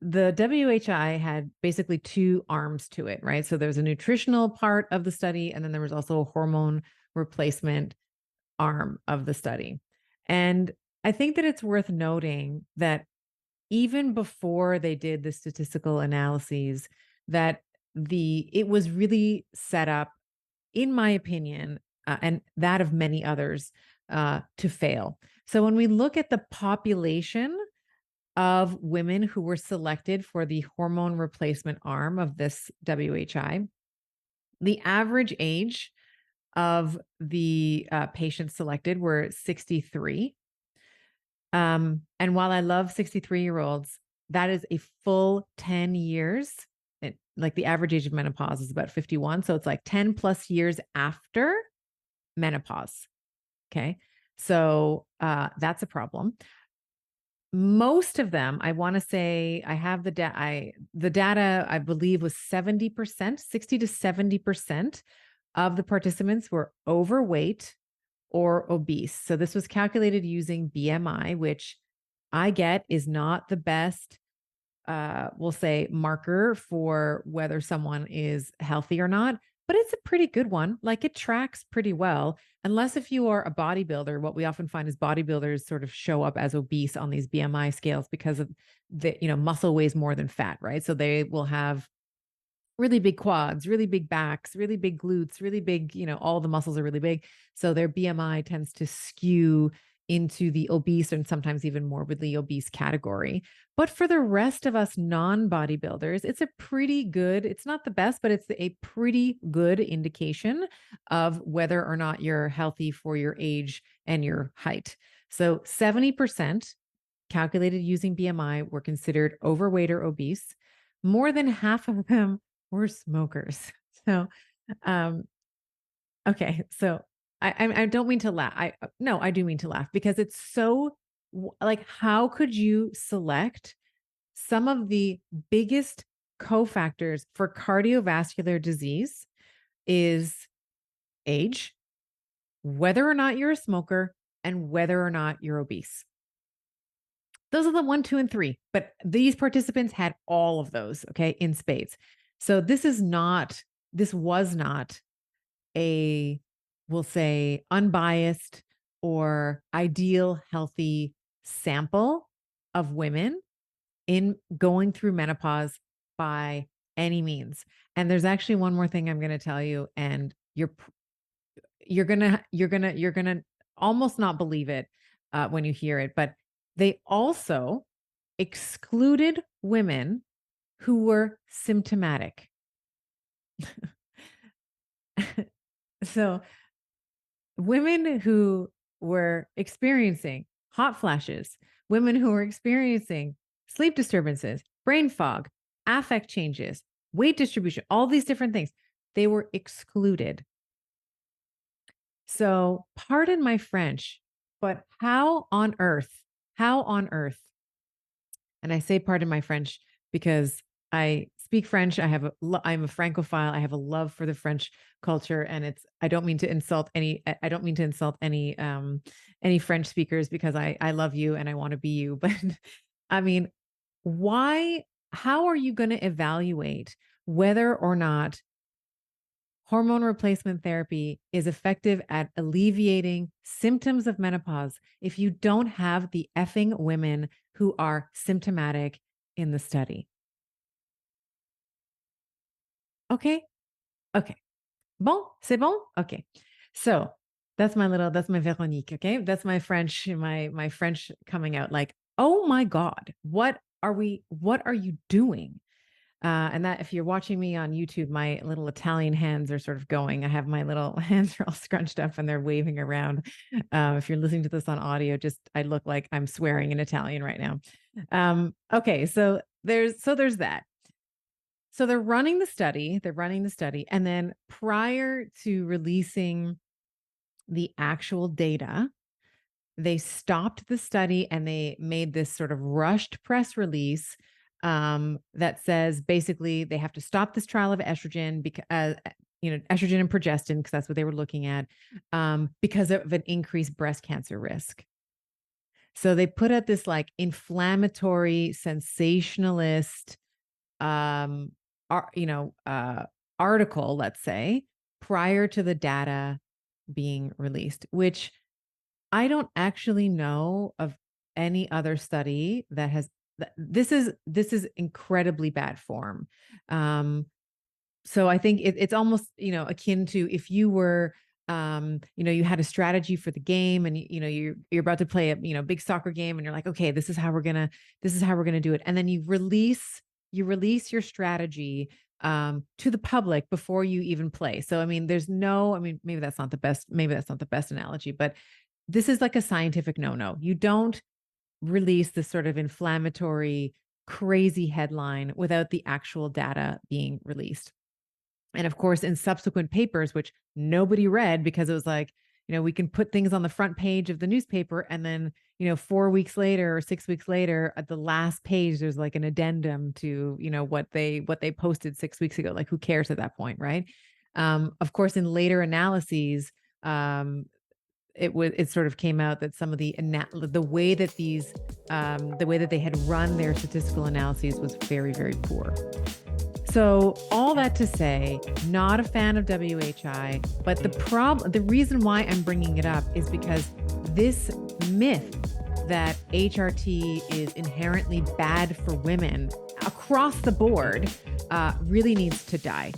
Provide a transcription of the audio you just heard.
the WHI had basically two arms to it, right? So there's a nutritional part of the study, and then there was also a hormone replacement arm of the study. And I think that it's worth noting that even before they did the statistical analyses, that it was really set up, in my opinion, and that of many others, to fail. So when we look at the population of women who were selected for the hormone replacement arm of this WHI, the average age of the patients selected were 63. And while I love 63-year-olds, that is a full 10 years. Like the average age of menopause is about 51. So it's like 10 plus years after menopause. Okay. So that's a problem. Most of them, I want to say, I have the data, I believe, was 70%, 60 to 70% of the participants were overweight or obese. So this was calculated using BMI, which I get is not the best, we'll say, marker for whether someone is healthy or not, but it's a pretty good one. Like, it tracks pretty well, unless if you are a bodybuilder. What we often find is bodybuilders sort of show up as obese on these BMI scales because of muscle weighs more than fat, right? So they will have really big quads, really big backs, really big glutes, really big, all the muscles are really big. So their BMI tends to skew into the obese and sometimes even morbidly obese category. But for the rest of us non-bodybuilders, it's a pretty good, it's not the best, but it's a pretty good indication of whether or not you're healthy for your age and your height. So 70% calculated using BMI were considered overweight or obese. More than half of them were smokers. So, um, okay. So I don't mean to laugh. No, I do mean to laugh because it's so, like, how could you select some of the biggest cofactors for cardiovascular disease is age, whether or not you're a smoker, and whether or not you're obese. Those are the 1, 2, and 3. But these participants had all of those, okay, in spades. So this was not a, we'll say, unbiased or ideal healthy sample of women in going through menopause by any means. And there's actually one more thing I'm going to tell you, and you're gonna almost not believe it when you hear it, but they also excluded women who were symptomatic. So women who were experiencing hot flashes, women who were experiencing sleep disturbances, brain fog, affect changes, weight distribution, all these different things, they were excluded. So pardon my French, but how on earth, and I say pardon my French because I speak French. I'm a Francophile. I have a love for the French culture, and I don't mean to insult any French speakers, because I love you and I want to be you. But I mean, how are you going to evaluate whether or not hormone replacement therapy is effective at alleviating symptoms of menopause if you don't have the effing women who are symptomatic in the study? Okay. Okay. Bon, c'est bon? Okay. So that's my Veronique. Okay. That's my French, my French coming out like, oh my God, what are you doing? And that, if you're watching me on YouTube, my little Italian hands are sort of going. I have my little hands are all scrunched up and they're waving around. If you're listening to this on audio, I look like I'm swearing in Italian right now. Okay, so there's that. So they're running the study. And then prior to releasing the actual data, they stopped the study and they made this sort of rushed press release that says basically they have to stop this trial of estrogen because estrogen and progestin, because that's what they were looking at, because of an increased breast cancer risk. So they put out this like inflammatory, sensationalist, um, article, let's say, prior to the data being released, which I don't actually know of any other study that has. This is incredibly bad form. Um, so I think it's almost, akin to if you were, you had a strategy for the game, and you're about to play a, big soccer game, and you're like, okay, this is how we're gonna do it, and then you release your strategy to the public before you even play. So I mean, maybe that's not the best analogy, but this is like a scientific no-no. You don't release this sort of inflammatory, crazy headline without the actual data being released. And of course, in subsequent papers, which nobody read because it was like, we can put things on the front page of the newspaper, and then, 4 weeks later or 6 weeks later, at the last page, there's like an addendum to, what they posted 6 weeks ago. Like, who cares at that point, right? Of course, in later analyses, it sort of came out that some of the way that they had run their statistical analyses was very, very poor. So all that to say, not a fan of WHI, but the reason why I'm bringing it up is because this myth that HRT is inherently bad for women across the board really needs to die.